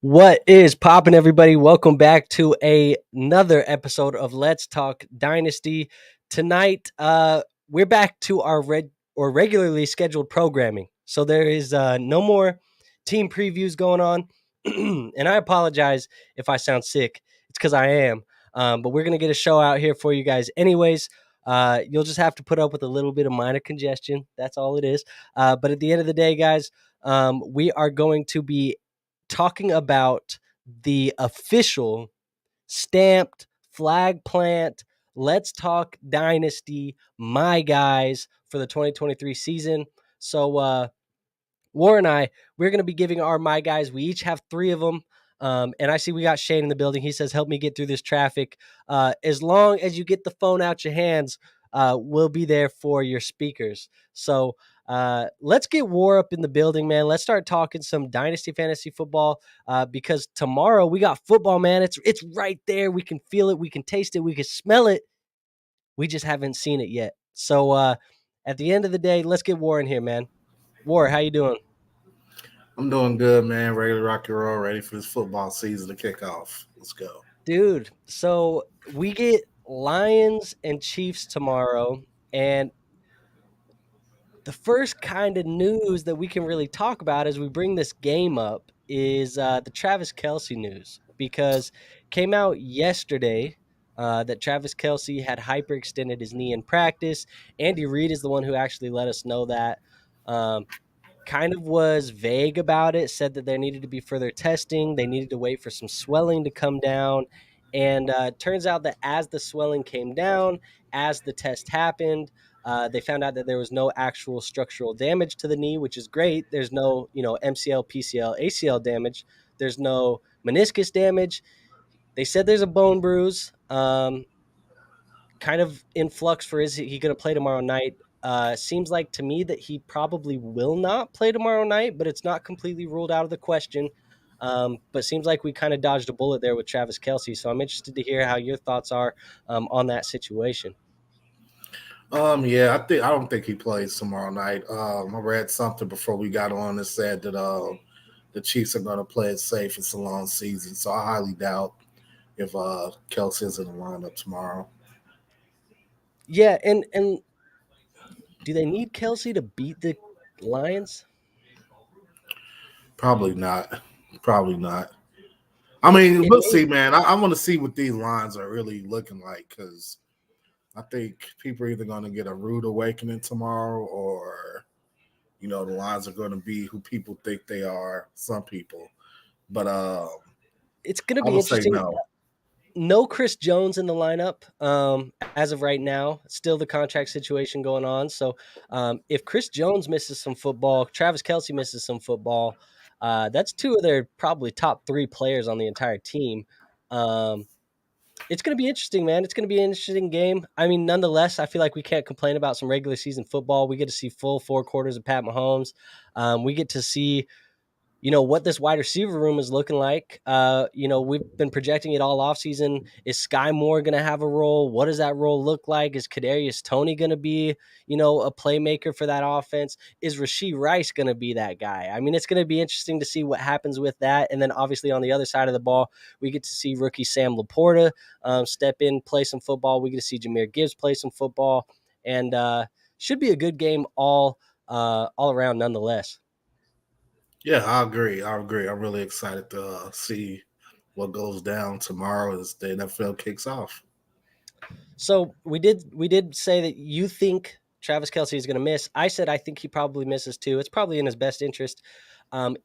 What is poppin', everybody? Welcome back to another episode of Let's Talk Dynasty. Tonight, we're back to our regularly scheduled programming. So there is no more team previews going on, and I apologize if I sound sick. It's because I am. But we're gonna get a show out here for you guys, anyways. You'll just have to put up with a little bit of minor congestion. That's all it is. But at the end of the day, guys, we are going to be talking about the official stamped flag plant Let's Talk Dynasty, my guys, for the 2023 season. So War and we're going to be giving our my guys. We each have three of them. And I see we got Shane in the building. He says, help me get through this traffic. As long as you get the phone out your hands, we'll be there for your speakers. So let's get War up in the building, man. Let's start talking some Dynasty Fantasy Football because tomorrow we got football, man. It's right there. We can feel it. We can taste it. We can smell it. We just haven't seen it yet. So at the end of the day, let's get War in here, man. War, how you doing? I'm doing good, man. Ready to rock and roll, ready for this football season to kick off. Let's go. Dude, so we get Lions and Chiefs tomorrow, and the first kind of news that we can really talk about as we bring this game up is the Travis Kelce news, because came out yesterday that Travis Kelce had hyperextended his knee in practice. Andy Reid is the one who actually let us know that. Um, Kind of was vague about it, said that there needed to be further testing. They needed to wait for some swelling to come down. And turns out that as the swelling came down, as the test happened, they found out that there was no actual structural damage to the knee, which is great. There's no, MCL, PCL, ACL damage. There's no meniscus damage. They said there's a bone bruise. Kind of in flux for is he going to play tomorrow night? Seems like to me that he probably will not play tomorrow night, but it's not completely ruled out of the question. But seems like we kind of dodged a bullet there with Travis Kelce. So I'm interested to hear how your thoughts are on that situation. Yeah, I don't think he plays tomorrow night. I read something before we got on that said that the Chiefs are going to play it safe. It's a long season, so I highly doubt if Kelce is in the lineup tomorrow. Yeah, and do they need Kelce to beat the Lions? Probably not. Probably not. I mean, It we'll may. see, man. I want to see what these lines are really looking like because I think people are either going to get a rude awakening tomorrow or the lines are going to be who people think they are, some people. But It's going to I be would say interesting. no. No Chris Jones in the lineup as of right now. Still the contract situation going on. So if Chris Jones misses some football, Travis Kelce misses some football, that's two of their probably top three players on the entire team. Um, it's going to be interesting, man. It's going to be an interesting game. I mean, nonetheless, I feel like we can't complain about some regular season football. We get to see full 4 quarters of Pat Mahomes. We get to see what this wide receiver room is looking like. We've been projecting it all offseason. Is Sky Moore going to have a role? What does that role look like? Is Kadarius Toney going to be, a playmaker for that offense? Is Rashee Rice going to be that guy? I mean, it's going to be interesting to see what happens with that. And then obviously on the other side of the ball, we get to see rookie Sam Laporta step in, play some football. We get to see Jahmyr Gibbs play some football, and should be a good game all around nonetheless. Yeah, I agree. I agree. I'm really excited to see what goes down tomorrow as the NFL kicks off. So we did say that you think Travis Kelce is going to miss. I said I think he probably misses too. It's probably in his best interest.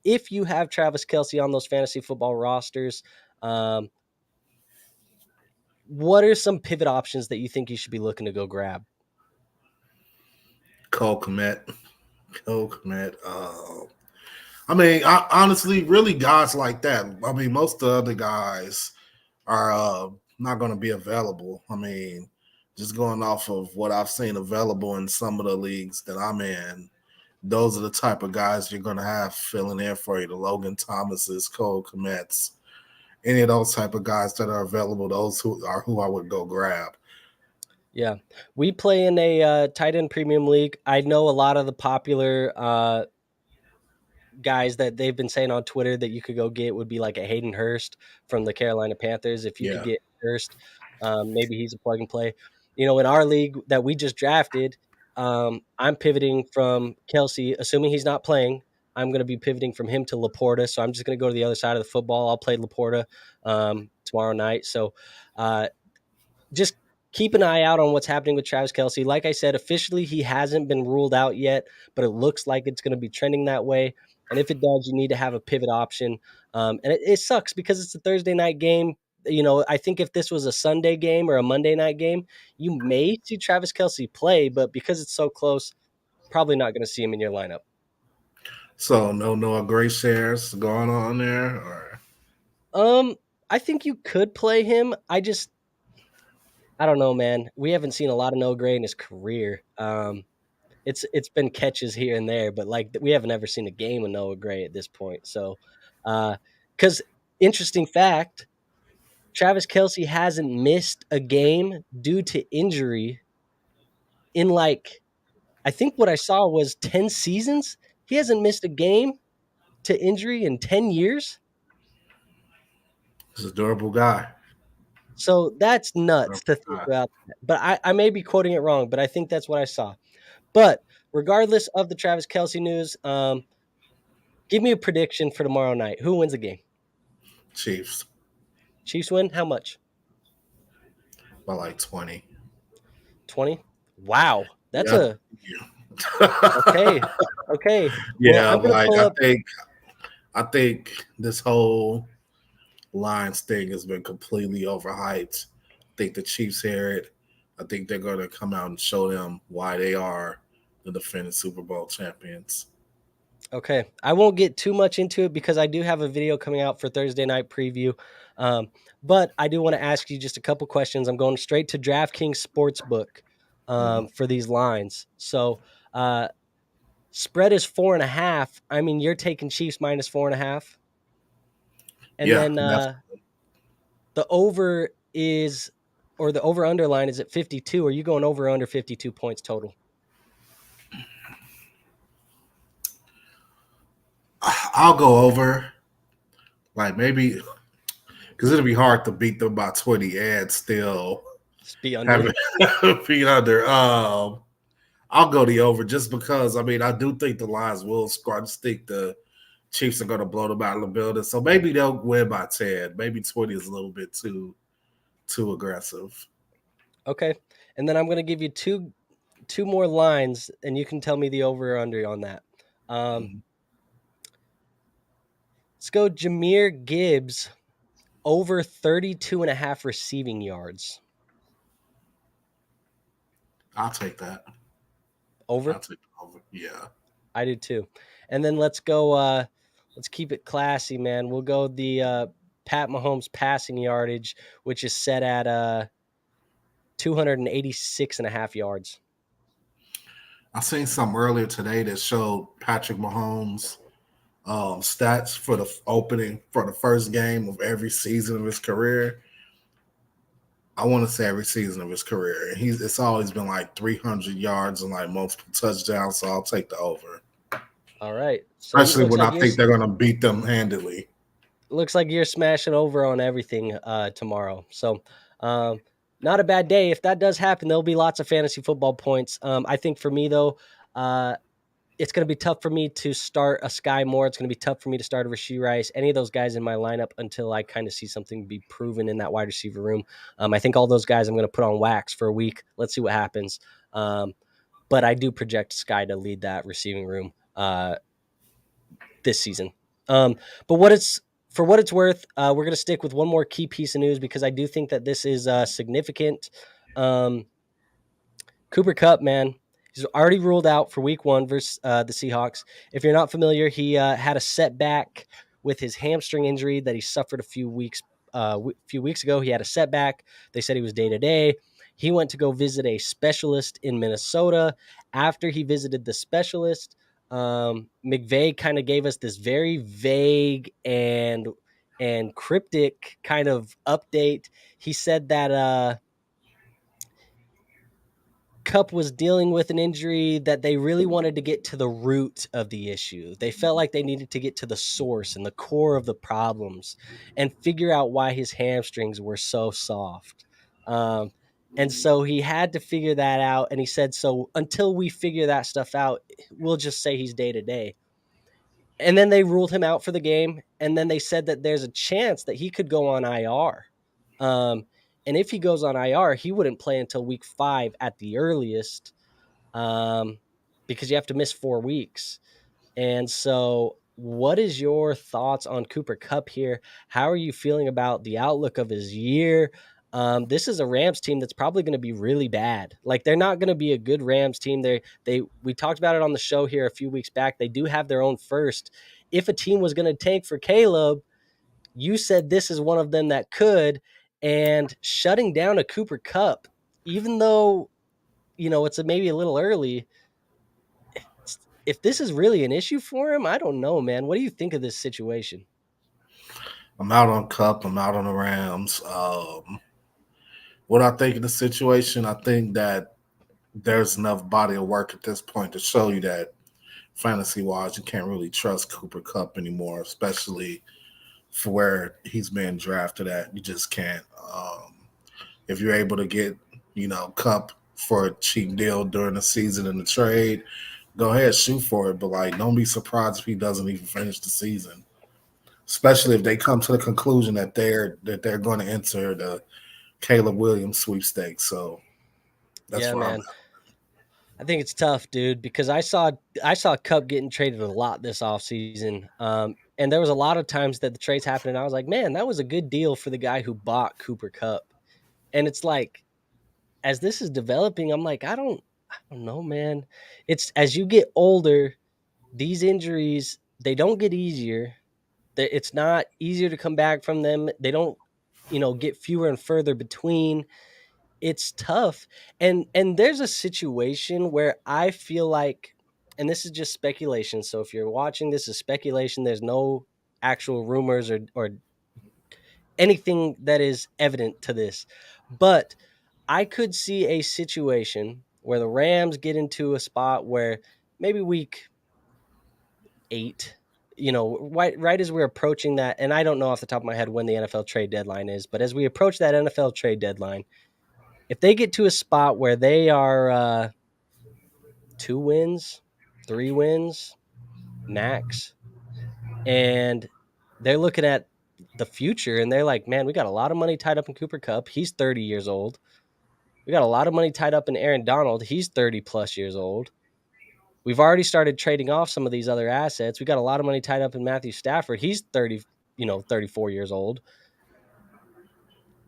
If you have Travis Kelce on those fantasy football rosters, um, what are some pivot options that you think you should be looking to go grab? Cole Kmet. Cole Kmet. I mean, honestly, really guys like that. I mean, most of the other guys are not going to be available. I mean, just going off of what I've seen available in some of the leagues that I'm in, those are the type of guys you're going to have filling in for you. The Logan Thomases, Cole Kmets, any of those type of guys that are available, those who I would go grab. Yeah, we play in a tight end premium league. I know a lot of the popular guys that they've been saying on Twitter that you could go get would be like a Hayden Hurst from the Carolina Panthers. If you could Yeah. get Hurst, maybe he's a plug and play. In our league that we just drafted, I'm pivoting from Kelce, assuming he's not playing. I'm going to be pivoting from him to Laporta. So I'm just going to go to the other side of the football. I'll play Laporta tomorrow night. So just keep an eye out on what's happening with Travis Kelce. Like I said, officially he hasn't been ruled out yet, but it looks like it's going to be trending that way. And if it does, you need to have a pivot option. And it sucks because it's a Thursday night game. I think if this was a Sunday game or a Monday night game, you may see Travis Kelce play, but because it's so close, probably not going to see him in your lineup. So no Noah Gray shares going on there, or I think you could play him. I don't know, man. We haven't seen a lot of Noah Gray in his career. It's been catches here and there, but like we haven't ever seen a game of Noah Gray at this point. So, because interesting fact, Travis Kelce hasn't missed a game due to injury in like I think what I saw was 10 seasons. He hasn't missed a game to injury in 10 years. he's a durable guy. So that's nuts Durable to think guy. about. But I may be quoting it wrong, but I think that's what I saw. But regardless of the Travis Kelce news, give me a prediction for tomorrow night. Who wins the game? Chiefs Chiefs win? How much? by like 20. 20? Wow. That's Yep. okay. Okay. Well, Yeah, I'm going to like pull up. I think this whole Lions thing has been completely overhyped. I think the Chiefs hear it. I think they're going to come out and show them why they are the defending Super Bowl champions. Okay. I won't get too much into it because I do have a video coming out for Thursday night preview. But I do want to ask you just a couple questions. I'm going straight to DraftKings Sportsbook for these lines. So, spread is 4.5. I mean, you're taking Chiefs minus 4.5. And Yeah, then definitely. the over is, or the over underline is at 52. Are you going over or under 52 points total? I'll go over. Like maybe because it'll be hard to beat them by 20 and still Just be under. have it be under. I'll go the over just because I do think the Lions will score. I just think the Chiefs are going to blow them out of the building. So maybe they'll win by 10. Maybe 20 is a little bit too aggressive. Okay. And then I'm going to give you two more lines, and you can tell me the over or under on that. Let's go Jahmyr Gibbs over 32.5 receiving yards. I'll take that. Over? I'll take the over. Yeah. I do too. And then let's go let's keep it classy, man. We'll go the Pat Mahomes passing yardage, which is set at 286.5 yards. I seen something earlier today that showed Patrick Mahomes stats for the first game of every season of his career. I want to say every season of his career. It's always been like 300 yards and like multiple touchdowns. So I'll take the over. All right. So Especially when I think they're going to beat them handily. Looks like you're smashing over on everything tomorrow. So not a bad day. If that does happen, there'll be lots of fantasy football points. I think for me, though, it's going to be tough for me to start a Sky Moore. It's going to be tough for me to start a Rashee Rice, any of those guys in my lineup until I kind of see something be proven in that wide receiver room. I think all those guys I'm going to put on wax for a week. Let's see what happens. But I do project Sky to lead that receiving room this season. But for what it's worth, we're going to stick with one more key piece of news because I do think that this is significant. Cooper Kupp, man, he's already ruled out for week 1 versus the Seahawks. If you're not familiar, he had a setback with his hamstring injury that he suffered a few weeks ago. He had a setback. They said he was day-to-day. He went to go visit a specialist in Minnesota. After he visited the specialist, McVay kind of gave us this very vague and cryptic kind of update. He said that Kupp was dealing with an injury that they really wanted to get to the root of the issue. They felt like they needed to get to the source and the core of the problems and figure out why his hamstrings were so soft. Um, and so he had to figure that out. And he said, so until we figure that stuff out, we'll just say he's day to day. And then they ruled him out for the game. And then they said that there's a chance that he could go on IR. And if he goes on IR, he wouldn't play until week 5 at the earliest, because you have to miss 4 weeks. And so, what is your thoughts on Cooper Kupp here? How are you feeling about the outlook of his year? This is a Rams team that's probably going to be really bad. Like, they're not going to be a good Rams team. We talked about it on the show here a few weeks back. They do have their own first. If a team was going to tank for Caleb, you said this is one of them that could. And shutting down a Cooper Kupp, even though it's maybe a little early, if this is really an issue for him, I don't know, man. What do you think of this situation? I'm out on Kupp. I'm out on the Rams. What I think of the situation, I think that there's enough body of work at this point to show you that fantasy-wise, you can't really trust Cooper Kupp anymore, especially for where he's been drafted at. You just can't. If you're able to get, Kupp for a cheap deal during the season in the trade, go ahead, shoot for it. But, don't be surprised if he doesn't even finish the season, especially if they come to the conclusion that they're going to enter the Caleb Williams sweepstakes. So that's Yeah, where I'm man. at. I think it's tough, dude, because I saw Kupp getting traded a lot this offseason. And there was a lot of times that the trades happened, and I was like, man, that was a good deal for the guy who bought Cooper Kupp. And it's like, as this is developing, I'm like, I don't know, man. It's as you get older, these injuries, they don't get easier. It's not easier to come back from them. They don't, get fewer and further between. It's tough. And there's a situation where I feel like, and this is just speculation. So if you're watching, this is speculation. There's no actual rumors or anything that is evident to this. But I could see a situation where the Rams get into a spot where maybe week 8, right as we're approaching that, and I don't know off the top of my head when the NFL trade deadline is, but as we approach that NFL trade deadline, if they get to a spot where they are 2 wins, 3 wins max, and they're looking at the future and they're like, man, we got a lot of money tied up in Cooper Kupp. He's 30 years old. We got a lot of money tied up in Aaron Donald. He's 30 plus years old. We've already started trading off some of these other assets. We got a lot of money tied up in Matthew Stafford. He's 30, 34 years old.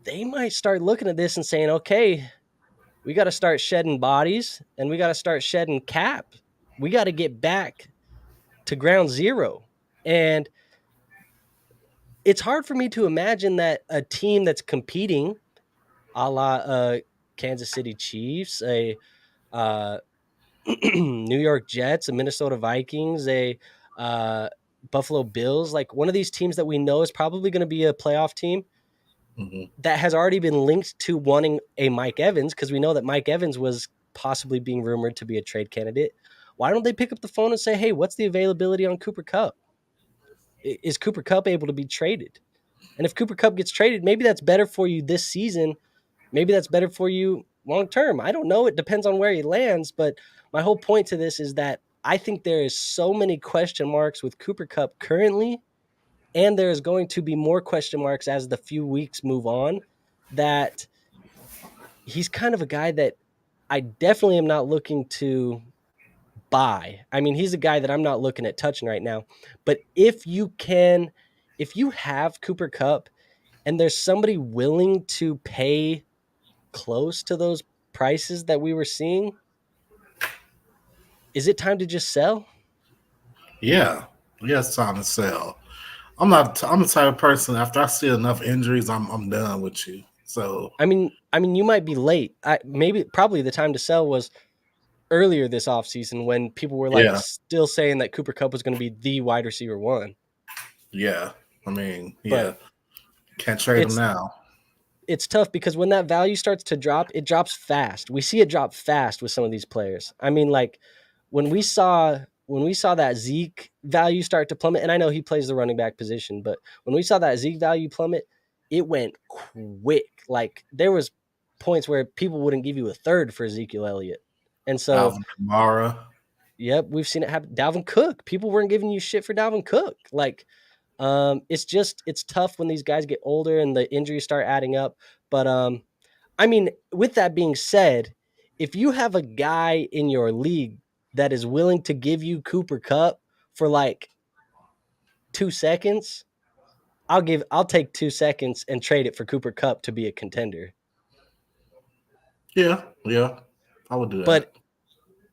They might start looking at this and saying, okay, we got to start shedding bodies and we got to start shedding cap. We got to get back to ground zero. And it's hard for me to imagine that a team that's competing a la Kansas City Chiefs, a New York Jets, a Minnesota Vikings, a Buffalo Bills, like one of these teams that we know is probably going to be a playoff team that has already been linked to wanting a Mike Evans, because we know that Mike Evans was possibly being rumored to be a trade candidate. Why don't they pick up the phone and say, hey, what's the availability on Cooper Kupp? Is Cooper Kupp able to be traded? And if Cooper Kupp gets traded, maybe that's better for you this season. Maybe that's better for you long term. I don't know. It depends on where he lands. But my whole point to this is that I think there is so many question marks with Cooper Kupp currently, and there is going to be more question marks as the few weeks move on, that he's kind of a guy that I definitely am not looking to buy. I mean, he's a guy that I'm not looking at touching right now. But if you have Cooper Kupp and there's somebody willing to pay close to those prices that we were seeing, is it time to just sell? Yeah. It's time to sell. I'm the type of person, after I see enough injuries, I'm done with you. So I mean, you might be late. Probably the time to sell was earlier this offseason when people were like yeah. still saying that Cooper Kupp was going to be the wide receiver 1. Yeah. I mean, But yeah. Can't trade them it's now. it's tough because when that value starts to drop, it drops fast. We see it drop fast with some of these players. I mean, like when we saw that Zeke value start to plummet, and I know he plays the running back position, but when we saw that Zeke value plummet, it went quick. Like there was points where people wouldn't give you a third for Ezekiel Elliott. And so, Alvin Kamara. yep, we've seen it happen. Dalvin Cook, people weren't giving you shit for Dalvin Cook. Like, it's tough when these guys get older and the injuries start adding up. But I mean, with that being said, if you have a guy in your league that is willing to give you Cooper Kupp for like 2 seconds, I'll take 2 seconds and trade it for Cooper Kupp to be a contender. Yeah, I would do that. But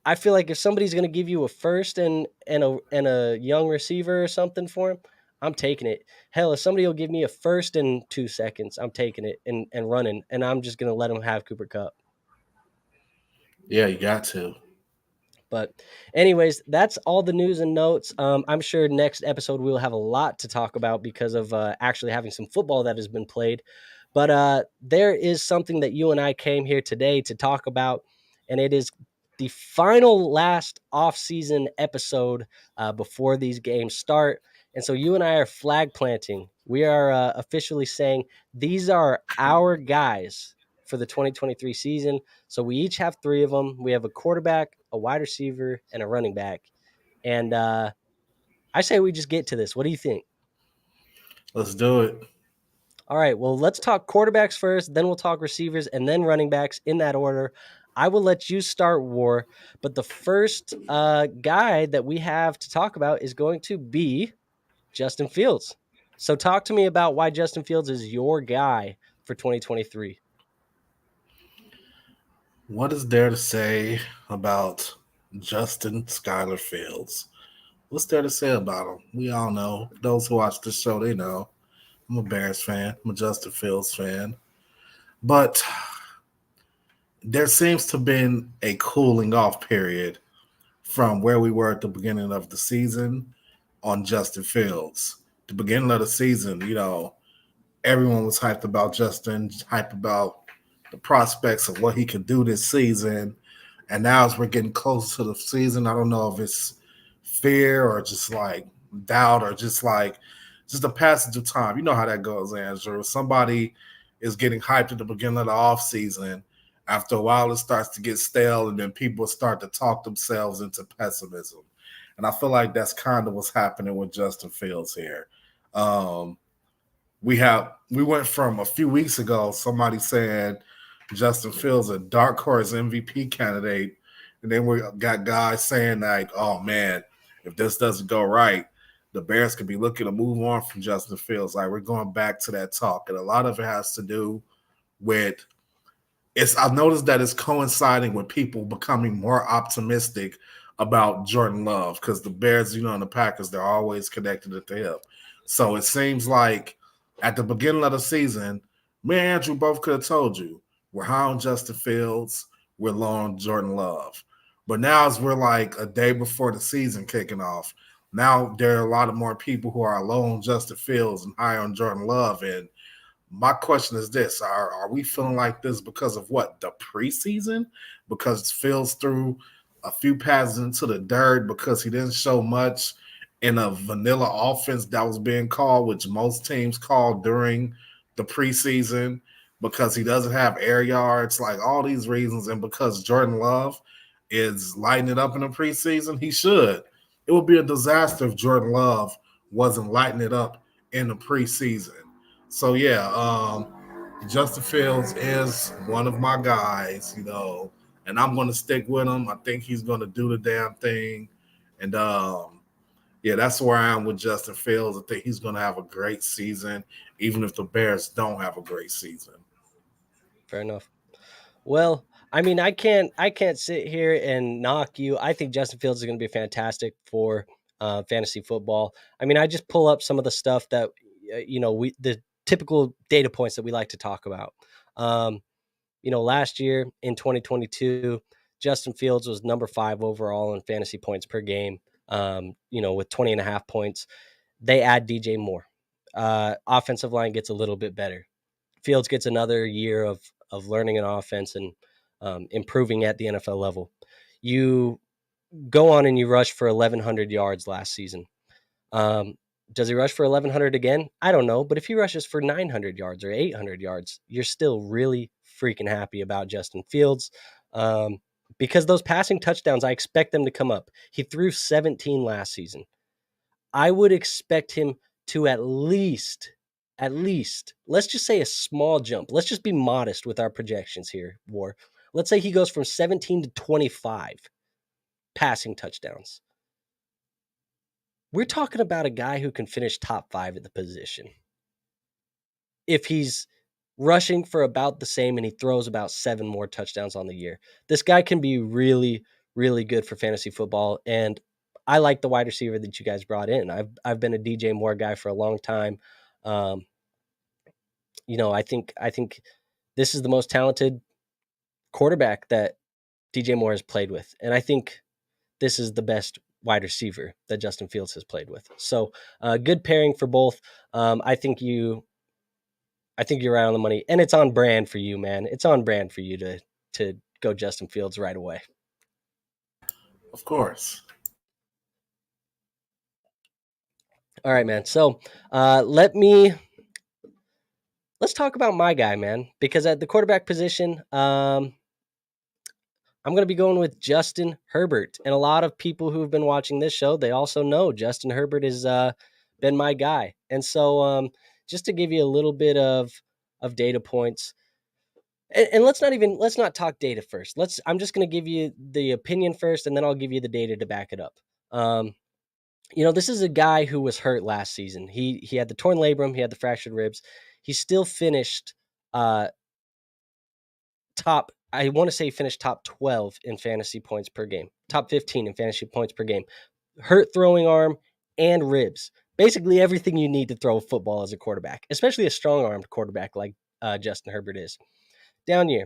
I feel like if somebody's going to give you a first and a young receiver or something for him, I'm taking it. Hell, if somebody will give me a first in 2 seconds, I'm taking it and running, and I'm just going to let them have Cooper Kupp. Yeah, you got to. But anyways, that's all the news and notes. I'm sure next episode we'll have a lot to talk about because of actually having some football that has been played. But there is something that you and I came here today to talk about, and it is the final last off-season episode before these games start. And so you and I are flag planting. We are officially saying these are our guys for the 2023 season. So we each have three of them. We have a quarterback, a wide receiver, and a running back. And I say we just get to this. What do you think? Let's do it. All right. Well, let's talk quarterbacks first, then we'll talk receivers, and then running backs in that order. I will let you start, War. But the first guy that we have to talk about is going to be Justin Fields. So talk to me about why Justin Fields is your guy for 2023. What is there to say about Justin Skylar Fields? What's there to say about him? We all know. Those who watch this show, they know. I'm a Bears fan. I'm a Justin Fields fan. But there seems to have been a cooling off period from where we were at the beginning of the season on Justin Fields. The beginning of the season, everyone was hyped about Justin, hyped about the prospects of what he could do this season. And now as we're getting closer to the season, I don't know if it's fear or just like doubt or just the passage of time. You know how that goes, Andrew. Somebody is getting hyped at the beginning of the offseason. After a while, it starts to get stale, and then people start to talk themselves into pessimism. And I feel like that's kind of what's happening with Justin Fields here. We went from a few weeks ago, somebody saying Justin Fields a dark horse MVP candidate, and then we got guys saying like, "Oh man, if this doesn't go right, the Bears could be looking to move on from Justin Fields." Like we're going back to that talk, and a lot of it has to do with I've noticed that it's coinciding with people becoming more optimistic about Jordan Love because the Bears, and the Packers, they're always connected at the hip. So it seems like at the beginning of the season, me and Andrew both could have told you we're high on Justin Fields, we're low on Jordan Love. But now as we're like a day before the season kicking off, now there are a lot of more people who are low on Justin Fields and high on Jordan Love. And my question is this: Are we feeling like this because of what, the preseason? Because Fields threw a few passes into the dirt because he didn't show much in a vanilla offense that was being called, which most teams call during the preseason, because he doesn't have air yards, like all these reasons, and because Jordan Love is lighting it up in the preseason, he should. It would be a disaster if Jordan Love wasn't lighting it up in the preseason. So yeah, Justin Fields is one of my guys, and I'm going to stick with him. I think he's going to do the damn thing, and yeah, that's where I am with Justin Fields. I think he's going to have a great season, even if the Bears don't have a great season. Fair enough. Well, I mean, I can't sit here and knock you. I think Justin Fields is going to be fantastic for fantasy football. I mean, I just pull up some of the stuff that the typical data points that we like to talk about. Last year in 2022, Justin Fields was number 5 overall in fantasy points per game. With 20 and a half points. They add DJ Moore. Offensive line gets a little bit better. Fields gets another year of learning an offense and improving at the NFL level. You go on and you rush for 1,100 yards last season. Does he rush for 1,100 again? I don't know. But if he rushes for 900 yards or 800 yards, you're still really freaking happy about Justin Fields. Because those passing touchdowns, I expect them to come up. He threw 17 last season. I would expect him to at least, let's just say a small jump. Let's just be modest with our projections here, War. Let's say he goes from 17 to 25 passing touchdowns. We're talking about a guy who can finish top 5 at the position. If he's rushing for about the same and he throws about 7 more touchdowns on the year, this guy can be really, really good for fantasy football. And I like the wide receiver that you guys brought in. I've been a DJ Moore guy for a long time. I think this is the most talented quarterback that DJ Moore has played with. And I think this is the best wide receiver that Justin Fields has played with. So good pairing for both. I think you're right on the money, and it's on brand for you, man. It's on brand for you to go Justin Fields right away. Of course. All right, man. So let's talk about my guy, man, because at the quarterback position, I'm going to be going with Justin Herbert. And a lot of people who have been watching this show, they also know Justin Herbert has been my guy. And so just to give you a little bit of data points, and let's not talk data first. I'm just going to give you the opinion first, and then I'll give you the data to back it up. This is a guy who was hurt last season. He had the torn labrum, he had the fractured ribs. He still finished top 12 in fantasy points per game, top 15 in fantasy points per game, hurt throwing arm and ribs. Basically everything you need to throw a football as a quarterback, especially a strong-armed quarterback like Justin Herbert is. Down year.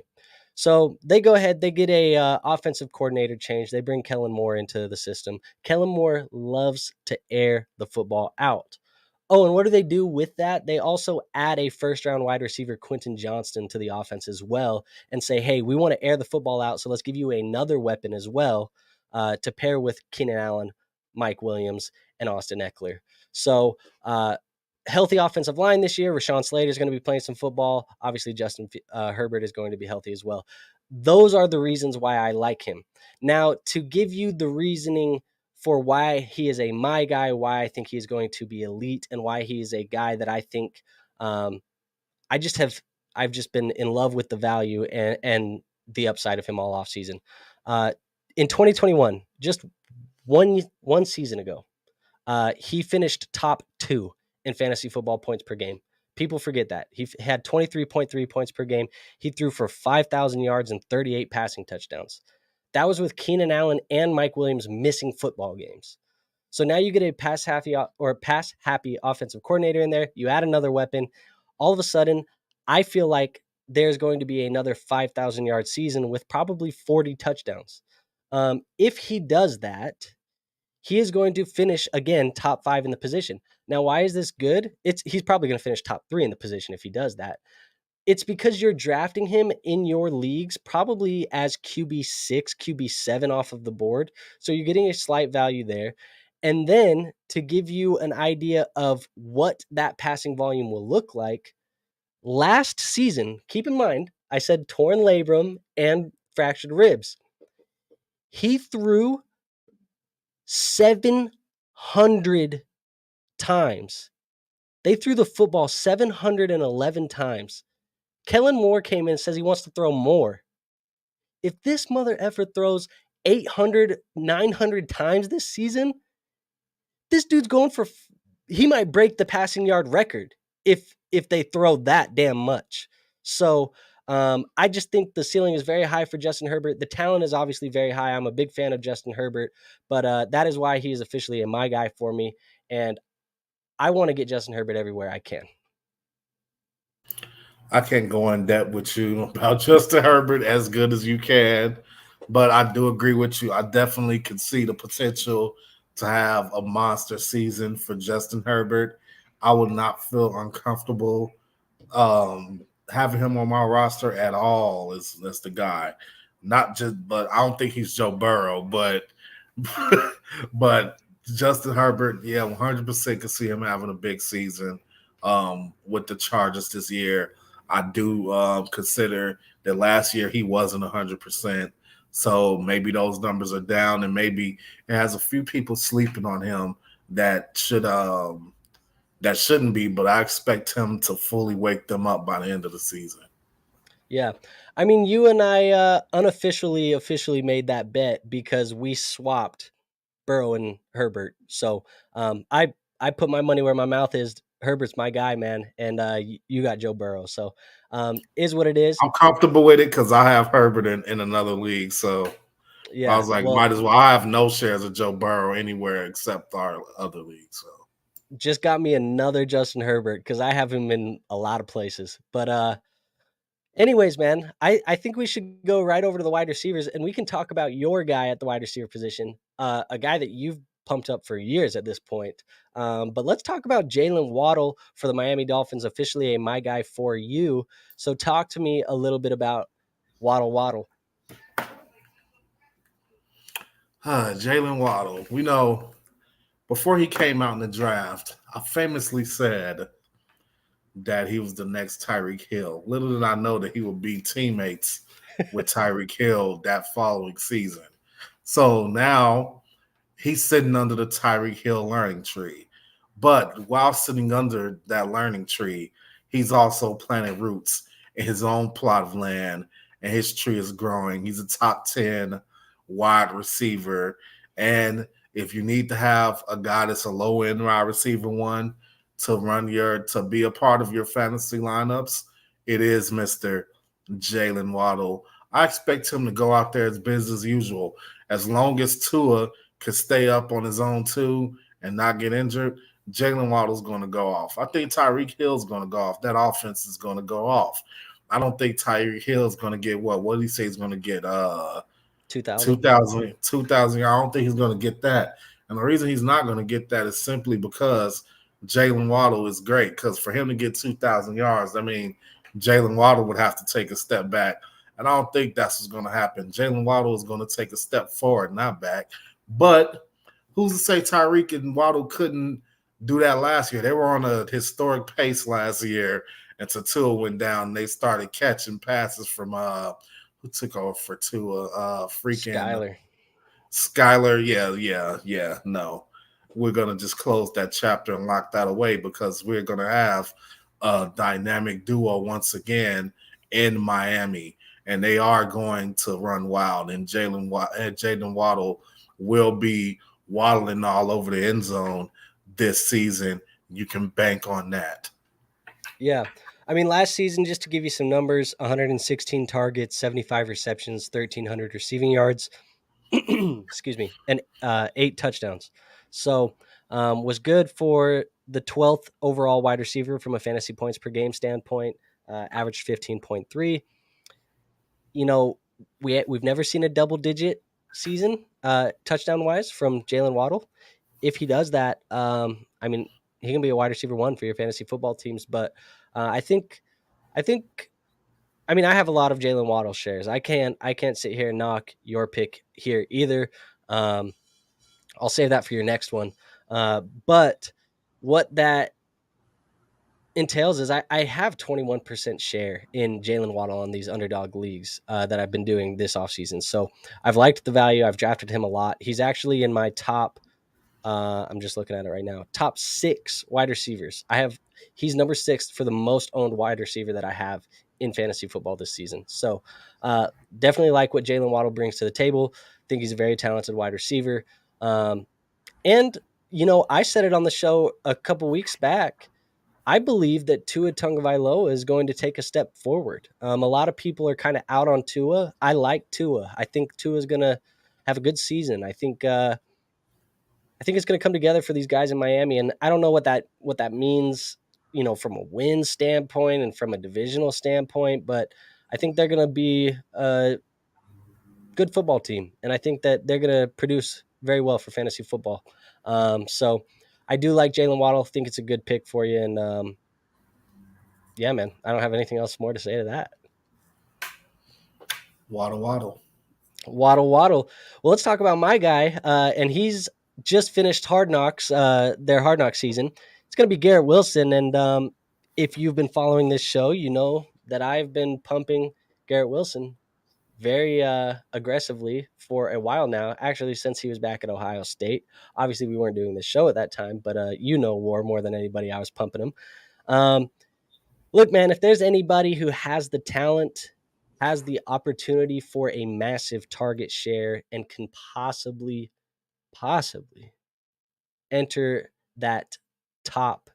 So they go ahead, they get a offensive coordinator change. They bring Kellen Moore into the system. Kellen Moore loves to air the football out. Oh, and what do they do with that? They also add a first-round wide receiver, Quentin Johnston, to the offense as well and say, hey, we want to air the football out, so let's give you another weapon as well to pair with Keenan Allen, Mike Williams, and Austin Eckler. So healthy offensive line this year. Rashawn Slater is going to be playing some football. Obviously, Justin Herbert is going to be healthy as well. Those are the reasons why I like him. Now, to give you the reasoning for why he is my guy, why I think he's going to be elite, and why he is a guy that I think I've just been in love with the value and the upside of him all offseason. In 2021, just one season ago, he finished top 2 in fantasy football points per game. People forget that. He had 23.3 points per game. He threw for 5,000 yards and 38 passing touchdowns. That was with Keenan Allen and Mike Williams missing football games. So now you get a pass-happy offensive coordinator in there. You add another weapon. All of a sudden, I feel like there's going to be another 5,000-yard season with probably 40 touchdowns. If he does that, he is going to finish, again, top 5 in the position. Now, why is this good? He's probably going to finish top 3 in the position if he does that. It's because you're drafting him in your leagues probably as QB6, QB7 off of the board. So you're getting a slight value there. And then to give you an idea of what that passing volume will look like, last season, keep in mind, I said torn labrum and fractured ribs. He threw 700 times. They threw the football 711 times. Kellen Moore came in and says he wants to throw more. If this mother effer throws 800, 900 times this season, this dude's going for, he might break the passing yard record if they throw that damn much. So I just think the ceiling is very high for Justin Herbert. The talent is obviously very high. I'm a big fan of Justin Herbert, but that is why he is officially a my guy for me. And I want to get Justin Herbert everywhere I can. I can't go in depth with you about Justin Herbert as good as you can, but I do agree with you. I definitely can see the potential to have a monster season for Justin Herbert. I would not feel uncomfortable having him on my roster at all is that's the guy. Not just, but I don't think he's Joe Burrow, but but Justin Herbert, yeah, 100% can see him having a big season with the Chargers this year. I do consider that last year he wasn't 100%. So maybe those numbers are down, and maybe it has a few people sleeping on him that shouldn't be. But I expect him to fully wake them up by the end of the season. Yeah. I mean, you and I officially made that bet because we swapped Burrow and Herbert. So I put my money where my mouth is. Herbert's my guy, man, and you got Joe Burrow. So is what it is. I'm comfortable with it because I have Herbert in another league. So I Yeah. was like, Well, might as well. I have no shares of Joe Burrow anywhere except our other league. So just got me another Justin Herbert because I have him in a lot of places. But anyways, man, I think we should go right over to the wide receivers and we can talk about your guy at the wide receiver position, a guy that you've pumped up for years at this point. But let's talk about Jaylen Waddle for the Miami Dolphins, officially a my guy for you. So talk to me a little bit about Waddle. Jaylen Waddle, we know before he came out in the draft, I famously said that he was the next Tyreek Hill. Little did I know that he would be teammates with Tyreek Hill that following season. So now he's sitting under the Tyreek Hill learning tree. But while sitting under that learning tree, he's also planted roots in his own plot of land, and his tree is growing. He's a top 10 wide receiver. And if you need to have a guy that's a low end wide receiver one to be a part of your fantasy lineups, it is Mr. Jaylen Waddle. I expect him to go out there as business as usual. As long as Tua could stay up on his own too and not get injured, Jaylen Waddle's going to go off. I think Tyreek Hill's going to go off. That offense is going to go off. I don't think Tyreek Hill's going to get what did he say he's going to get? 2000. 2,000. I don't think he's going to get that. And the reason he's not going to get that is simply because Jaylen Waddle is great. Because for him to get 2,000 yards, I mean, Jaylen Waddle would have to take a step back. And I don't think that's what's going to happen. Jaylen Waddle is going to take a step forward, not back. But who's to say Tyreek and Waddle couldn't do that last year? They were on a historic pace last year until Tua went down. They started catching passes from who took over for Tua? Freaking Skyler. Yeah. No, we're gonna just close that chapter and lock that away because we're gonna have a dynamic duo once again in Miami, and they are going to run wild. And Jaylen Waddle will be waddling all over the end zone this season. You can bank on that. Yeah. I mean, last season, just to give you some numbers, 116 targets, 75 receptions, 1,300 receiving yards, excuse me, and 8 touchdowns. So was good for the 12th overall wide receiver from a fantasy points per game standpoint, averaged 15.3. You know, we've never seen a double-digit season touchdown wise from Jaylen Waddle. If he does that, I mean, he can be a wide receiver one for your fantasy football teams. But I think, I mean, I have a lot of Jaylen Waddle shares. I can't sit here and knock your pick here either. I'll save that for your next one. But what that entails is I have 21% share in Jaylen Waddle on these underdog leagues that I've been doing this offseason. So I've liked the value. I've drafted him a lot. He's actually in my top, I'm just looking at it right now, top 6 wide receivers. He's number 6 for the most owned wide receiver that I have in fantasy football this season. So definitely like what Jaylen Waddle brings to the table. Think he's a very talented wide receiver. And, you know, I said it on the show a couple weeks back. I believe that Tua Tagovailoa is going to take a step forward. A lot of people are kind of out on Tua. I like Tua. I think Tua is going to have a good season. I think it's going to come together for these guys in Miami, and I don't know what that means, you know, from a win standpoint and from a divisional standpoint, but I think they're going to be a good football team, and I think that they're going to produce very well for fantasy football. So I do like Jaylen Waddle. Think it's a good pick for you, and Yeah, man. I don't have anything else more to say to that. Waddle waddle. Waddle, waddle. Well, let's talk about my guy. And he's just finished Hard Knocks, their Hard Knocks season. It's going to be Garrett Wilson. And if you've been following this show, you know that I've been pumping Garrett Wilson very aggressively for a while now, actually, since he was back at Ohio State. Obviously, we weren't doing this show at that time, but you know War more than anybody. I was pumping him. Um, Look, man, if there's anybody who has the talent, has the opportunity for a massive target share, and can possibly enter that top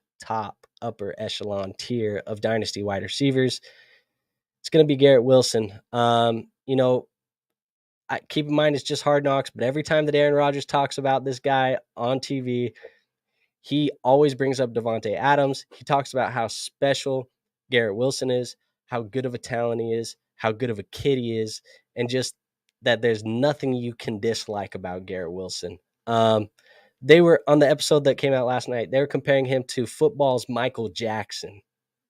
upper echelon tier of dynasty wide receivers, it's going to be Garrett Wilson. Keep in mind it's just Hard Knocks, but every time that Aaron Rodgers talks about this guy on TV, he always brings up Davante Adams. He talks about how special Garrett Wilson is, how good of a talent he is, how good of a kid he is, and just that there's nothing you can dislike about Garrett Wilson. They were on the episode that came out last night. They were comparing him to football's Michael Jackson.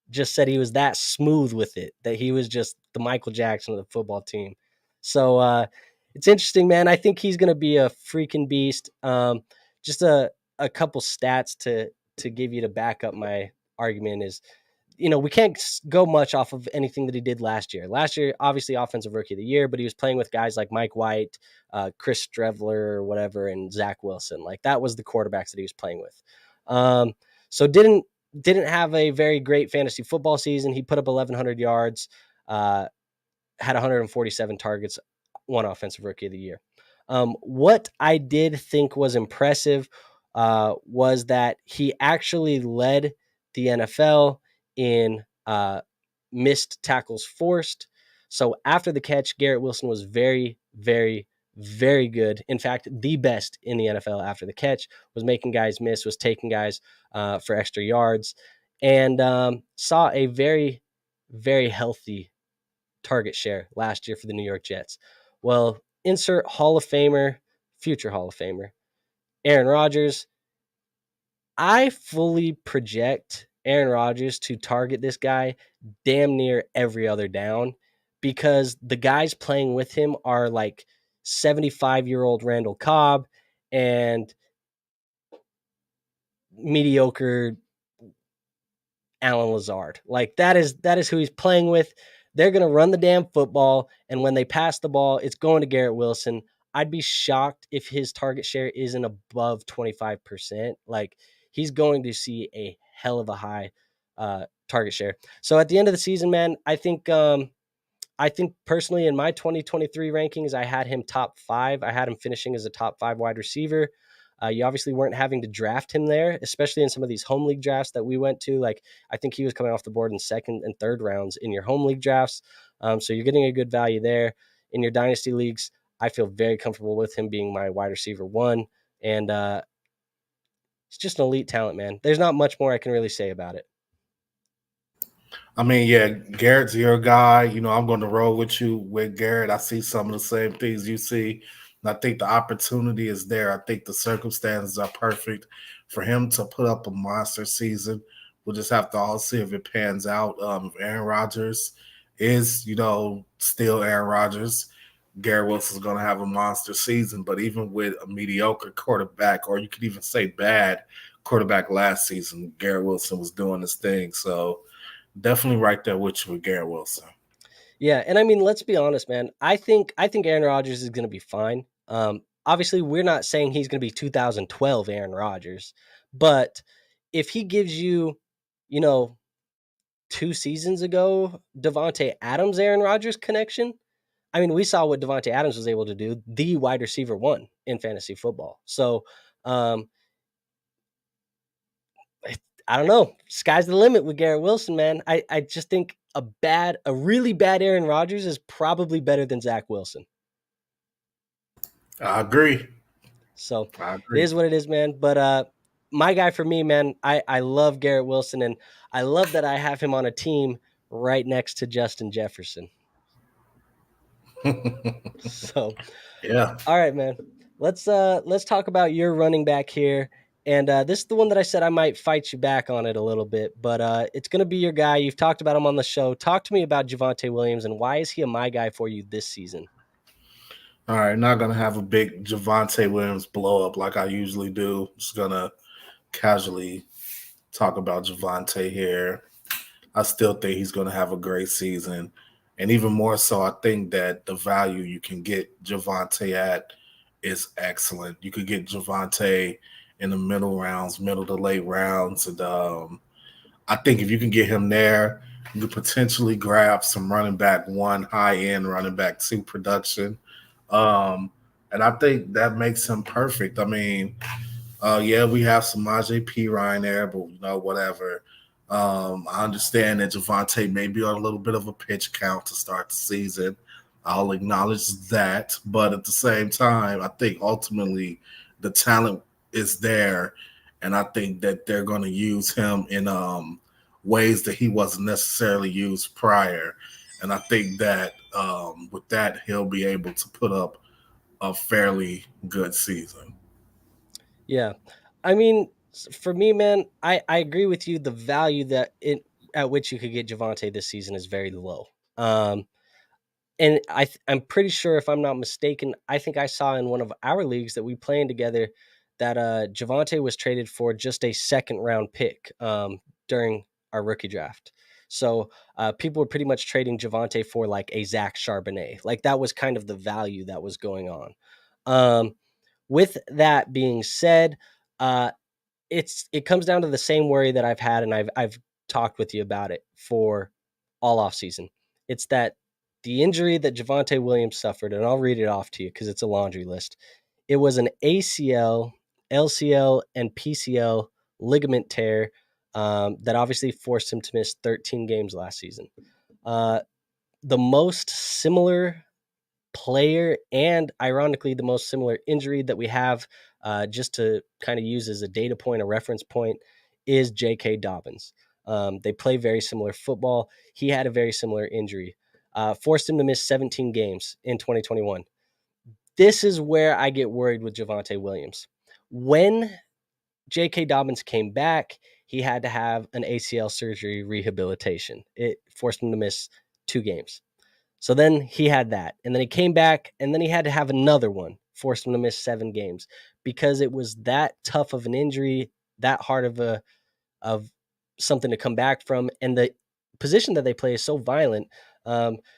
Just said he was that smooth with it, that he was just the Michael Jackson of the football team. So it's interesting, man. I think he's going to be a freaking beast. Just a couple stats to give you to back up my argument is, we can't go much off of anything that he did last year. Last year, obviously, offensive rookie of the year, but he was playing with guys like Mike White, Chris Strevler, or whatever, and Zach Wilson. Like that was the quarterbacks that he was playing with. So didn't have a very great fantasy football season. He put up 1,100 yards, had 147 targets, one offensive rookie of the year. What I did think was impressive was that he actually led the NFL in missed tackles forced. So after the catch, Garrett Wilson was very, very, very good. In fact, the best in the NFL after the catch, was making guys miss, was taking guys for extra yards, and saw a very, very healthy target share last year for the New York Jets. Well, insert Hall of Famer, future Hall of Famer, Aaron Rodgers. I fully project Aaron Rodgers to target this guy damn near every other down, because the guys playing with him are like 75-year-old Randall Cobb and mediocre Alan Lazard. Like that is who he's playing with. They're going to run the damn football, and when they pass the ball, it's going to Garrett Wilson. I'd be shocked if his target share isn't above 25%. Like he's going to see a hell of a high target share. So at the end of the season, man, I think personally in my 2023 rankings, I had him top 5. I had him finishing as a top 5 wide receiver. You obviously weren't having to draft him there, especially in some of these home league drafts that we went to. Like I think he was coming off the board in second and third rounds in your home league drafts. So you're getting a good value there. In your dynasty leagues, I feel very comfortable with him being my wide receiver 1. And he's just an elite talent, man. There's not much more I can really say about it. I mean, yeah, Garrett's your guy. I'm going to roll with you with Garrett. I see some of the same things you see. And I think the opportunity is there. I think the circumstances are perfect for him to put up a monster season. We'll just have to all see if it pans out. If Aaron Rodgers is, still Aaron Rodgers, Garrett Wilson's going to have a monster season. But even with a mediocre quarterback, or you could even say bad quarterback last season, Garrett Wilson was doing his thing. So definitely right there with you with Garrett Wilson. Yeah, and I mean, let's be honest, man. I think Aaron Rodgers is going to be fine. Obviously, we're not saying he's going to be 2012 Aaron Rodgers, but if he gives you, 2 seasons ago, Davante Adams, Aaron Rodgers connection. I mean, we saw what Davante Adams was able to do, the wide receiver 1 in fantasy football. So, I don't know. Sky's the limit with Garrett Wilson, man. I just think a really bad Aaron Rodgers is probably better than Zach Wilson. I agree. So I it agree. is what it is, man. But my guy for me, man, I love Garrett Wilson, and I love that I have him on a team right next to Justin Jefferson. So Yeah. all right, man. Let's talk about your running back here. And this is the one that I said I might fight you back on it a little bit, but it's going to be your guy. You've talked about him on the show. Talk to me about Javonte Williams and why is he a my guy for you this season? All right, not gonna have a big Javonte Williams blow up like I usually do. Just gonna casually talk about Javonte here. I still think he's gonna have a great season. And even more so, I think that the value you can get Javonte at is excellent. You could get Javonte in the middle rounds, middle to late rounds. And I think if you can get him there, you could potentially grab some running back one, high end running back two production. Um, and I think that makes him perfect. I mean, yeah, we have some Majay P. Ryan there, but whatever. I understand that Javonte may be on a little bit of a pitch count to start the season. I'll acknowledge that. But at the same time, I think ultimately the talent is there. And I think that they're going to use him in ways that he wasn't necessarily used prior. And I think that with that, he'll be able to put up a fairly good season. Yeah. I mean, for me, man, I agree with you. The value that at which you could get Javonte this season is very low. And I'm pretty sure, if I'm not mistaken, I think I saw in one of our leagues that we playing together that Javonte was traded for just a second round pick during our rookie draft. So people were pretty much trading Javonte for like a Zach Charbonnet. Like that was kind of the value that was going on. With that being said, uh, it comes down to the same worry that I've had, and I've talked with you about it for all off season. It's that the injury that Javonte Williams suffered, and I'll read it off to you because it's a laundry list. It was an ACL, LCL, and PCL ligament tear that obviously forced him to miss 13 games last season. The most similar player and ironically the most similar injury that we have, just to kind of use as a data point, a reference point, is J.K. Dobbins. They play very similar football. He had a very similar injury, forced him to miss 17 games in 2021. This is where I get worried with Javonte Williams. When J.K. Dobbins came back, he had to have an ACL surgery rehabilitation. It forced him to miss 2 games. So then he had that, and then he came back, and then he had to have another one, forced him to miss 7 games because it was that tough of an injury, that hard of something to come back from, and the position that they play is so violent.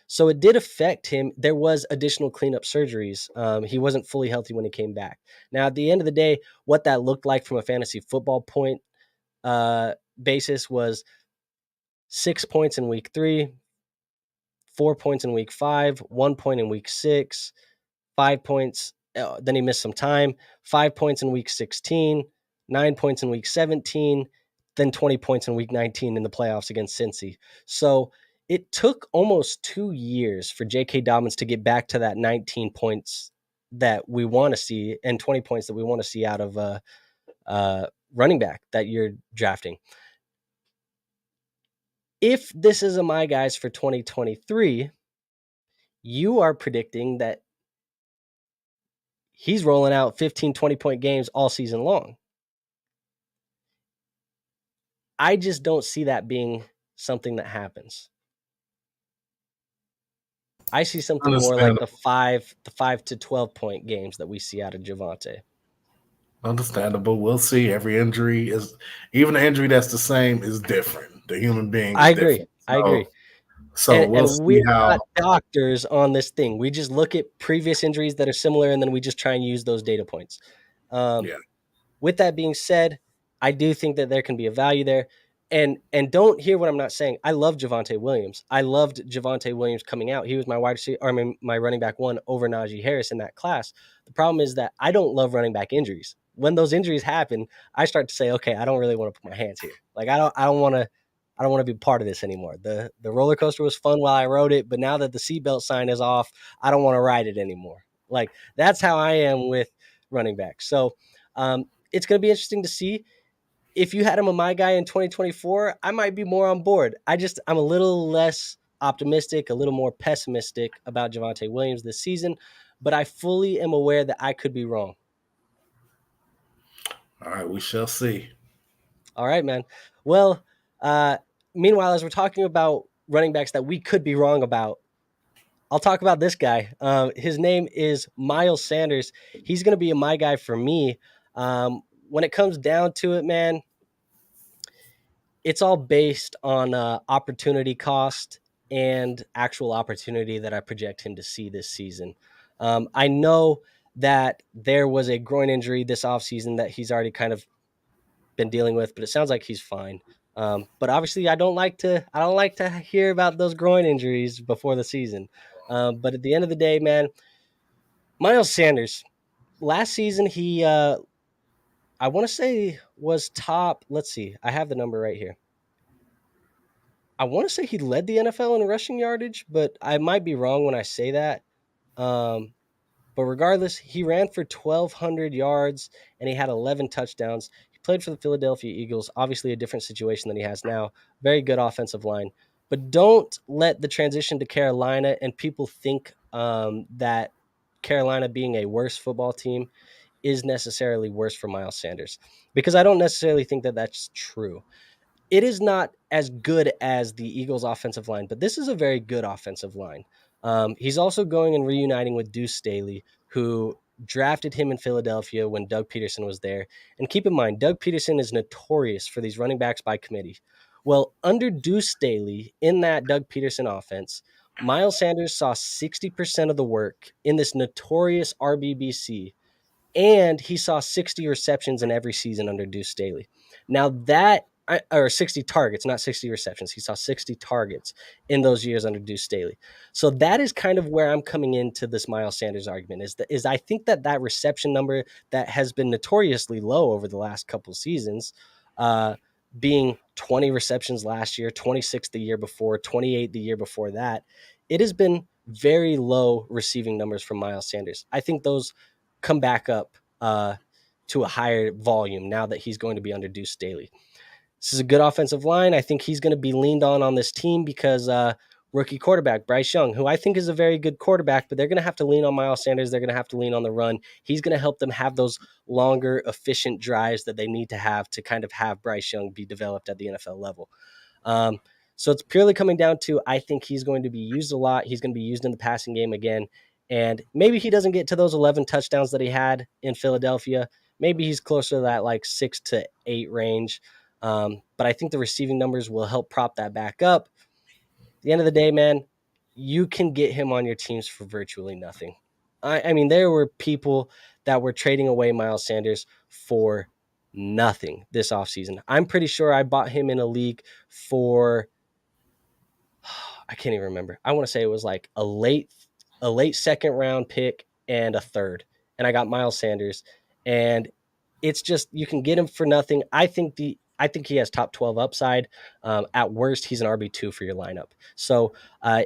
So it did affect him. There was additional cleanup surgeries. He wasn't fully healthy when he came back. Now, at the end of the day, what that looked like from a fantasy football point basis was 6 points in week 3, 4 points in week 5, 1 point in week 6, 5 points. Then he missed some time. 5 points in week 16, 9 points in week 17, then 20 points in week 19 in the playoffs against Cincy. So it took almost 2 years for J.K. Dobbins to get back to that 19 points that we want to see and 20 points that we want to see out of running back that you're drafting. If this is a my guys for 2023, you are predicting that he's rolling out 15, 20-point games all season long. I just don't see that being something that happens. I see something more like the 5 to 12-point games that we see out of Javonte. Understandable. We'll see. Every injury is, even an injury that's the same is different. The human being is I agree. different. I agree. So we'll And we're see how. not doctors on this thing. We just look at previous injuries that are similar, and then we just try and use those data points. Yeah. With that being said, I do think that there can be a value there. And don't hear what I'm not saying. I love Javonte Williams. I loved Javonte Williams coming out. He was my wide receiver, I mean, my running back one over Najee Harris in that class. The problem is that I don't love running back injuries. When those injuries happen, I start to say, okay, I don't really want to put my hands here. Like I don't want to be part of this anymore. The roller coaster was fun while I rode it, but now that the seatbelt sign is off, I don't want to ride it anymore. Like that's how I am with running backs. So it's going to be interesting to see. If you had him a my guy in 2024, I might be more on board. I'm a little less optimistic, a little more pessimistic about Javonte Williams this season, but I fully am aware that I could be wrong. All right, we shall see. All right, man. Well, uh, meanwhile, as we're talking about running backs that we could be wrong about, I'll talk about this guy. His name is Miles Sanders. He's going to be my guy for me. When it comes down to it, man, it's all based on opportunity cost and actual opportunity that I project him to see this season. I know that there was a groin injury this offseason that he's already kind of been dealing with, but it sounds like he's fine. But obviously, I don't like to hear about those groin injuries before the season. But at the end of the day, man, Miles Sanders last season I want to say was top. Let's see, I have the number right here. I want to say he led the NFL in rushing yardage, but I might be wrong when I say that. Um, But regardless, he ran for 1,200 yards and he had 11 touchdowns. He played for the Philadelphia Eagles, obviously a different situation than he has now. Very good offensive line. But don't let the transition to Carolina and people think that Carolina being a worse football team is necessarily worse for Miles Sanders, because I don't necessarily think that that's true. It is not as good as the Eagles' offensive line, but this is a very good offensive line. He's also going and reuniting with Deuce Staley, who drafted him in Philadelphia when Doug Peterson was there. And keep in mind, Doug Peterson is notorious for these running backs by committee. Well, under Deuce Staley in that Doug Peterson offense, Miles Sanders saw 60% of the work in this notorious RBBC, and he saw 60 receptions in every season under Deuce Staley. Now that or 60 targets, not 60 receptions. He saw 60 targets in those years under Deuce Staley. So that is kind of where I'm coming into this Miles Sanders argument is I think that reception number that has been notoriously low over the last couple seasons, being 20 receptions last year, 26 the year before, 28 the year before that, it has been very low receiving numbers from Miles Sanders. I think those come back up to a higher volume now that he's going to be under Deuce Staley. This is a good offensive line. I think he's going to be leaned on this team because rookie quarterback Bryce Young, who I think is a very good quarterback, but they're going to have to lean on Miles Sanders. They're going to have to lean on the run. He's going to help them have those longer, efficient drives that they need to have to Bryce Young be developed at the NFL level. So it's purely coming down to, I think he's going to be used a lot. He's going to be used in the passing game again. And maybe he doesn't get to those 11 touchdowns that he had in Philadelphia. Maybe he's closer to that like 6 to 8 range. But I think the receiving numbers will help prop that back up. At the end of the day, man, you can get him on your teams for virtually nothing. I mean, there were people that were trading away Miles Sanders for nothing this offseason. I'm pretty sure I bought him in a league for I can't even remember. I want to say it was like a late second round pick and a third. And I got Miles Sanders. And it's just you can get him for nothing. I think he has top 12 upside. At worst, he's an RB2 for your lineup. So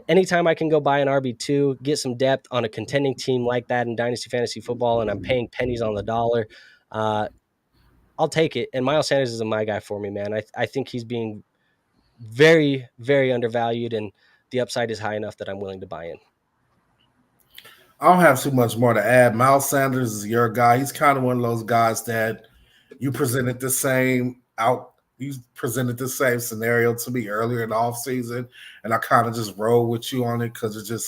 anytime I can go buy an RB2, get some depth on a contending team like that in Dynasty Fantasy Football, and I'm paying pennies on the dollar, I'll take it. And Miles Sanders is my guy for me, man. I think he's being very, very undervalued, and the upside is high enough that I'm willing to buy in. I don't have too much more to add. Miles Sanders is your guy. He's kind of one of those guys that you presented the same out. You presented the same scenario to me earlier in the offseason, and I kind of just roll with you on it because it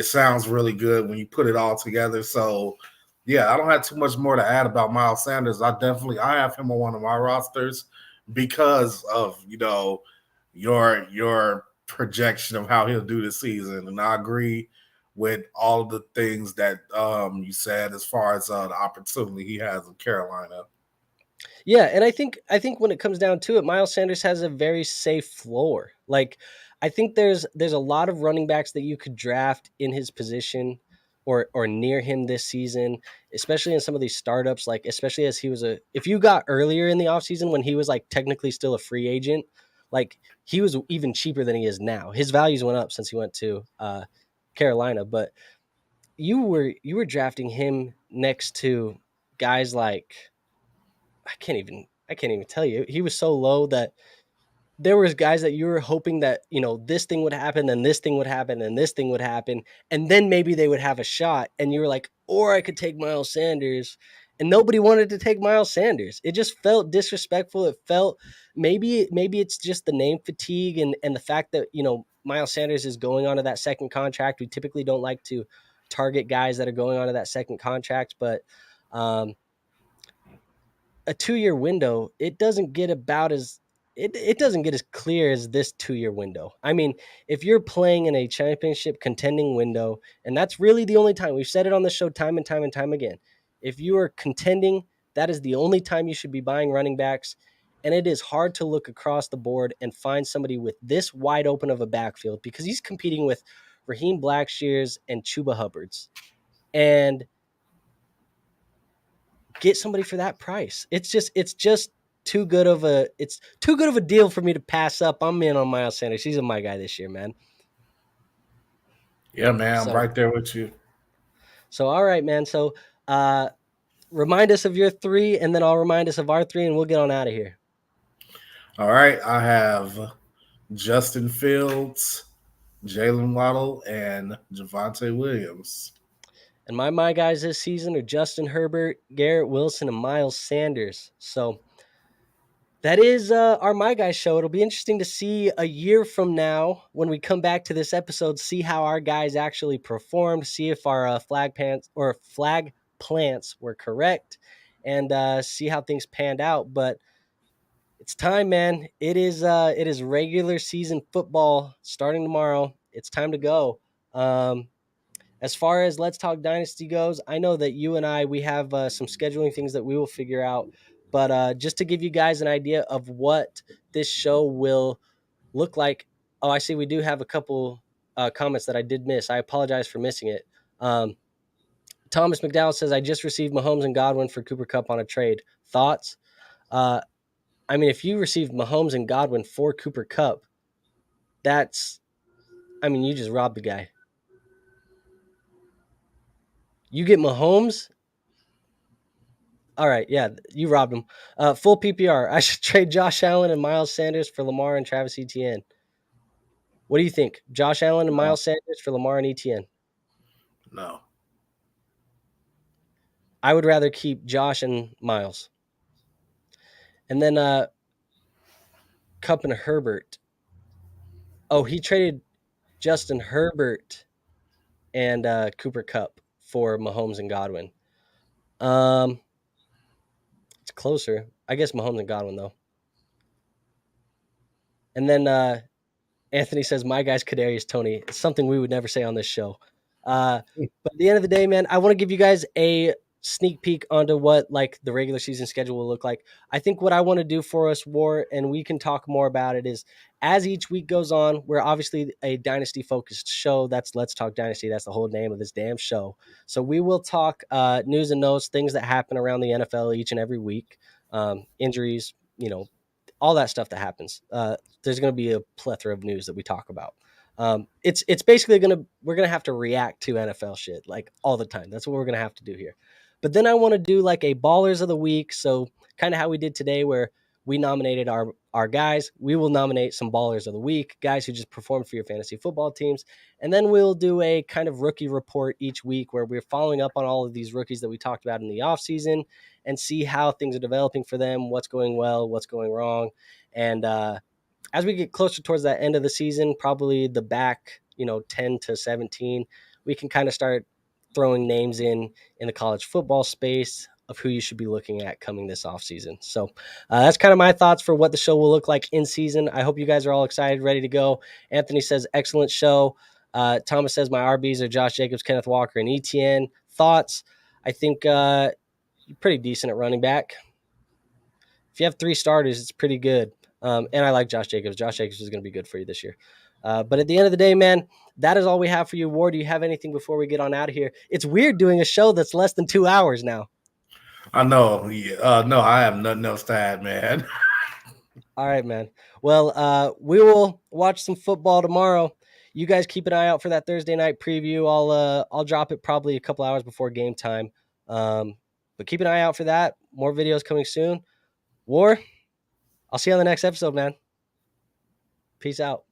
sounds really good when you put it all together. So yeah, I don't have too much more to add about Miles Sanders. I have him on one of my rosters because of your projection of how he'll do this season, and I agree with all of the things that you said as far as the opportunity he has in Carolina. Yeah, and I think when it comes down to it, Miles Sanders has a very safe floor. Like I think there's a lot of running backs that you could draft in his position or near him this season, especially in some of these startups, like especially as he was if you got earlier in the offseason when he was like technically still a free agent, like he was even cheaper than he is now. His values went up since he went to Carolina, but you were drafting him next to guys like I can't even tell you. He was so low that there was guys that you were hoping that, this thing would happen, then this thing would happen, and this thing would happen, and then maybe they would have a shot. And you were like, or I could take Miles Sanders and nobody wanted to take Miles Sanders. It just felt disrespectful. It felt maybe it's just the name fatigue and the fact that, Miles Sanders is going on to that second contract. We typically don't like to target guys that are going on to that second contract, but a 2-year window, it doesn't get as clear as this 2-year window. I mean, if you're playing in a championship contending window, and that's really the only time, we've said it on the show time and time and time again. If you are contending, that is the only time you should be buying running backs. And it is hard to look across the board and find somebody with this wide open of a backfield, because he's competing with Raheem Blackshears and Chuba Hubbards. And get somebody for that price. It's just too good of a deal for me to pass up. I'm in on Miles Sanders. He's my guy this year, man. Yeah, man, I'm So right there with you. So all right, man. So remind us of your 3, and then I'll remind us of our 3, and we'll get on out of here. All right, I have Justin Fields, Jaylen Waddle, and Javonte Williams. And my guys this season are Justin Herbert, Garrett Wilson, and Miles Sanders. So that is our My Guys show. It'll be interesting to see a year from now when we come back to this episode, see how our guys actually performed, see if our flag plants were correct, and see how things panned out. But it's time, man. It is regular season football starting tomorrow. It's time to go. As far as Let's Talk Dynasty goes, I know that you and we have some scheduling things that we will figure out. But just to give you guys an idea of what this show will look like. Oh, I see we do have a couple comments that I did miss. I apologize for missing it. Thomas McDowell says, I just received Mahomes and Godwin for Cooper Kupp on a trade. Thoughts? I mean, if you received Mahomes and Godwin for Cooper Kupp, you just robbed the guy. You get Mahomes. All right, yeah, you robbed him. Full PPR. I should trade Josh Allen and Miles Sanders for Lamar and Travis Etienne. What do you think? Josh Allen and Miles Sanders for Lamar and Etienne? No. I would rather keep Josh and Miles. And then Kupp and Herbert. Oh, he traded Justin Herbert and Cooper Kupp for Mahomes and Godwin. It's closer. I guess Mahomes and Godwin, though. And then Anthony says, my guy's Kadarius Toney. It's something we would never say on this show. But at the end of the day, man, I want to give you guys a sneak peek onto what the regular season schedule will look like. I think what I want to do for us, War, and we can talk more about it, is as each week goes on, we're obviously a dynasty focused show. That's Let's Talk Dynasty. That's the whole name of this damn show. So we will talk news and notes, things that happen around the NFL each and every week, injuries, all that stuff that happens. There's going to be a plethora of news that we talk about. It's basically we're going to have to react to NFL shit all the time. That's what we're going to have to do here. But then I want to do a Ballers of the Week. So kind of how we did today, where we nominated our guys. We will nominate some Ballers of the Week, guys who just performed for your fantasy football teams. And then we'll do a kind of rookie report each week where we're following up on all of these rookies that we talked about in the offseason and see how things are developing for them, what's going well, what's going wrong. And as we get closer towards that end of the season, probably the back, 10 to 17, we can kind of start throwing names in the college football space of who you should be looking at coming this offseason. So that's kind of my thoughts for what the show will look like in season. I hope you guys are all excited, ready to go. Anthony says, excellent show. Thomas says, my RBs are Josh Jacobs, Kenneth Walker, and Etienne. Thoughts? I think you're pretty decent at running back. If you have 3 starters, it's pretty good. And I like Josh Jacobs. Josh Jacobs is going to be good for you this year. But at the end of the day, man, that is all we have for you. Ward, do you have anything before we get on out of here? It's weird doing a show that's less than 2 hours now. I know. No, I have nothing else to add, man. All right, man. Well, we will watch some football tomorrow. You guys keep an eye out for that Thursday night preview. I'll drop it probably a couple hours before game time. But keep an eye out for that. More videos coming soon. War, I'll see you on the next episode, man. Peace out.